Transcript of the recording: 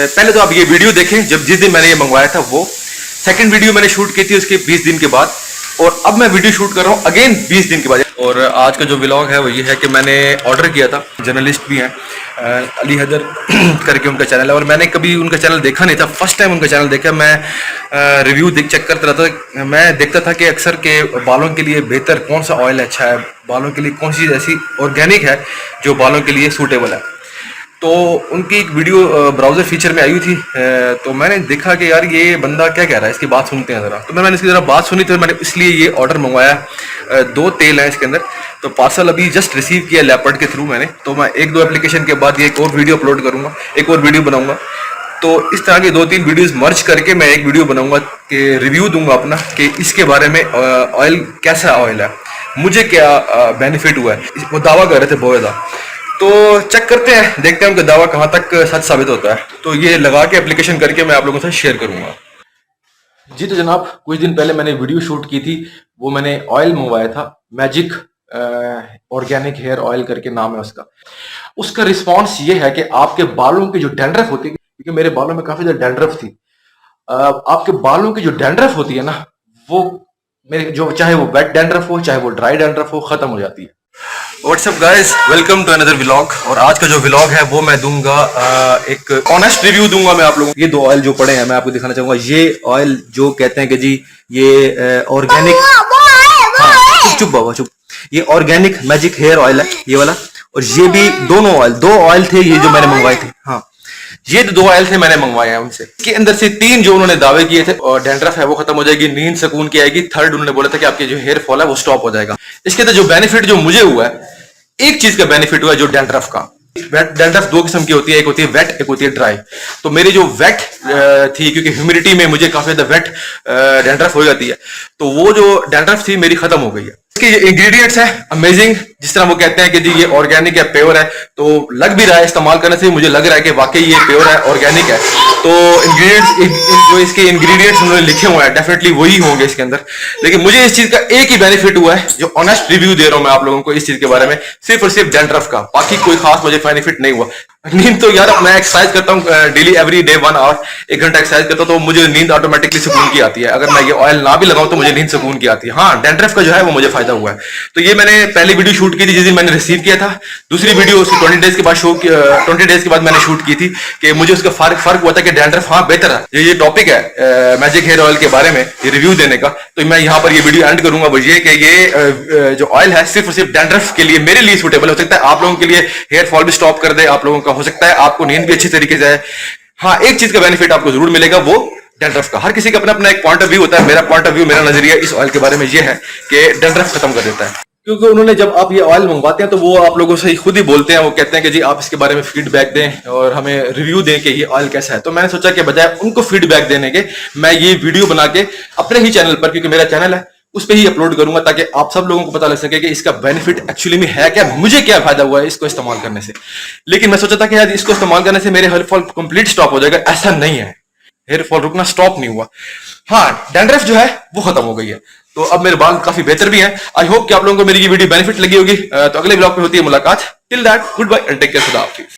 पहले तो आप ये वीडियो देखें, जब जिस दिन मैंने ये मंगवाया था वो सेकंड वीडियो मैंने शूट की थी उसके 20 दिन के बाद, और अब मैं वीडियो शूट कर रहा हूँ अगेन 20 दिन के बाद। और आज का जो व्लॉग है वो ये है कि मैंने ऑर्डर किया था, जर्नलिस्ट भी हैं अली हैदर करके उनका चैनल है, और मैंने कभी उनका चैनल देखा नहीं था, फर्स्ट टाइम उनका चैनल देखा। मैं रिव्यू चेक करता रहता, मैं देखता था कि अक्सर के बालों के लिए बेहतर कौन सा ऑयल अच्छा है, बालों के लिए कौन सी चीज़ ऐसी ऑर्गेनिक है जो बालों के लिए सूटेबल है। तो उनकी एक वीडियो ब्राउज़र फीचर में आई हुई थी, तो मैंने देखा कि यार ये बंदा क्या कह रहा है, इसकी बात सुनते हैं ज़रा। तो मैंने इसकी ज़रा बात सुनी, तो मैंने इसलिए ये ऑर्डर मंगवाया। 2 तेल हैं इसके अंदर, तो पार्सल अभी जस्ट रिसीव किया लेपर्ड के थ्रू मैंने। तो मैं 1-2 एप्लीकेशन के बाद ये एक और वीडियो अपलोड करूँगा, एक और वीडियो बनाऊँगा। तो इस तरह की 2-3 वीडियोज़ मर्ज करके मैं एक वीडियो बनाऊँगा कि रिव्यू दूंगा अपना कि इसके बारे में ऑयल कैसा ऑयल है, मुझे क्या बेनिफिट हुआ है। वो दावा कर रहे थे बहुत ज़्यादा, तो चेक करते हैं, देखते हैं उनका दावा कहाँ तक सच साबित होता है। तो ये लगा के एप्लीकेशन करके मैं आप लोगों से शेयर करूंगा। जी तो जनाब, कुछ दिन पहले मैंने वीडियो शूट की थी, वो मैंने ऑयल मंगवाया था, मैजिक ऑर्गेनिक हेयर ऑयल करके नाम है उसका। उसका रिस्पॉन्स ये है कि आपके बालों की जो डैंड्रफ होती है, क्योंकि मेरे बालों में काफी ज्यादा डैंड्रफ थी, आपके बालों की जो डैंड्रफ होती है ना, वो मेरे जो चाहे वो वेट डैंड्रफ हो चाहे वो ड्राई डैंड्रफ हो, खत्म हो जाती है। What's up guys, welcome to another vlog. और आज का जो व्लॉग है वो मैं दूंगा एक ऑनेस्ट रिव्यू दूंगा मैं आप लोगों को। ये 2 ऑयल जो पड़े हैं मैं आपको दिखाना चाहूंगा। ये ऑयल जो कहते हैं कि जी ये ऑर्गेनिक, हाँ चुप बाबा चुप, ये ऑर्गेनिक मैजिक हेयर ऑयल है ये वाला। और ये भी दोनों ऑयल, 2 ऑयल थे ये जो मैंने मंगवाए थे। हाँ ये 2 ऑयल थे मैंने मंगवाए हैं उनसे। के अंदर से 3 जो उन्होंने दावे किए थे, और डैंड्रफ है वो खत्म हो जाएगी, नींद सुकून की आएगी। 3rd उन्होंने बोला था कि आपके जो हेयर फॉल है वो स्टॉप हो जाएगा। इसके अंदर जो बेनिफिट जो मुझे हुआ है, एक चीज का बेनिफिट हुआ है जो डैंड्रफ का। डैंड्रफ 2 किस्म की होती है, एक होती है वेट, एक होती है ड्राई। तो मेरी जो वेट थी, क्योंकि ह्यूमिडिटी में मुझे काफी ज्यादा वेट डैंड्रफ हो जाती है, तो वो जो डैंड्रफ थी मेरी खत्म हो गई है। इसके इंग्रेडिएंट्स हैं अमेजिंग, जिस तरह वो कहते हैं कि जी ये ऑर्गेनिक है, प्योर है, तो लग भी रहा है इस्तेमाल करने से मुझे लग रहा है कि वाकई ये प्योर है, ऑर्गेनिक है। तो इंग्रेडिएंट्स जो इसके इंग्रेडिएंट्स उन्होंने लिखे हुए हैं डेफिनेटली वही होंगे इसके अंदर। लेकिन मुझे इस चीज का एक ही बेनिफिट हुआ है, जो ऑनेस्ट रिव्यू दे रहा हूं मैं आप लोगों को इस चीज के बारे में, सिर्फ और सिर्फ डैंड्रफ का, बाकी कोई खास मुझे बेनिफिट नहीं हुआ। नींद तो यार मैं एक्सरसाइज करता हूँ डेली, एवरी डे 1 आवर, 1 घंटा एक्सरसाइज करता हूँ, तो मुझे नींद ऑटोमेटिकली सुकून की आती है। अगर मैं ये ऑयल ना भी लगाऊं तो मुझे नींद सुकून की आती है। हाँ डैंड्रफ का जो है वो मुझे फायदा हुआ है। तो ये मैंने पहली वीडियो शूट की थी जिस दिन मैंने रिसीव किया था। दूसरी वीडियो उसकी 20 डेज के बाद 20 डेज के बाद मैंने शूट की थी कि मुझे उसका फर्क हुआ था कि डैंड्रफ हाँ बेहतर है। ये टॉपिक है मैजिक हेयर ऑयल के बारे में, ये रिव्यू देने का। तो मैं यहाँ पर ये वीडियो एंड करूंगा वो ये कि ये जो ऑयल है सिर्फ और सिर्फ डैंड्रफ के लिए मेरे लिए सूटेबल हो सकता है, आप लोगों के लिए हेयर फॉल भी स्टॉप कर दे, आप लोगों का हो सकता है आपको नींद भी अच्छी तरीके से आए। हाँ एक चीज का बेनिफिट आपको जरूर मिलेगा, वो डैंड्रफ का। हर किसी का अपना अपना एक पॉइंट ऑफ व्यू होता है। मेरा पॉइंट ऑफ व्यू, मेरा नजरिया इस ऑयल के बारे में ये है कि डैंड्रफ खत्म कर देता है। क्योंकि उन्होंने जब आप ये ऑयल मंगवाते हैं तो वो आप लोगों से खुद ही बोलते हैं, वो कहते हैं कि जी आप इसके बारे में फीडबैक दें और हमें रिव्यू दें कि ये ऑयल कैसा है। तो मैंने सोचा कि बजाय उनको फीडबैक देने के मैं ये वीडियो बना के अपने ही चैनल पर, क्योंकि मेरा चैनल है, उस पर ही अपलोड करूंगा ताकि आप सब लोगों को पता लग सके कि इसका बेनिफिट एक्चुअली में है क्या, मुझे क्या फायदा हुआ है इसको इस्तेमाल करने से। लेकिन मैं सोचा था कि यार इसको इस्तेमाल करने से मेरे हेयर फॉल कंप्लीट स्टॉप हो जाएगा, ऐसा नहीं है। हेयर फॉल रुकना स्टॉप नहीं हुआ। हाँ डैंड्रफ जो है वो खत्म हो गई है, तो अब मेरे बाल काफी बेहतर भी हैं। आई होप कि आप लोगों को मेरी ये वीडियो बेनिफिट लगी होगी। तो अगले ब्लॉग में होती है मुलाकात। Till that good bye and take care, खुदा हाफिज़।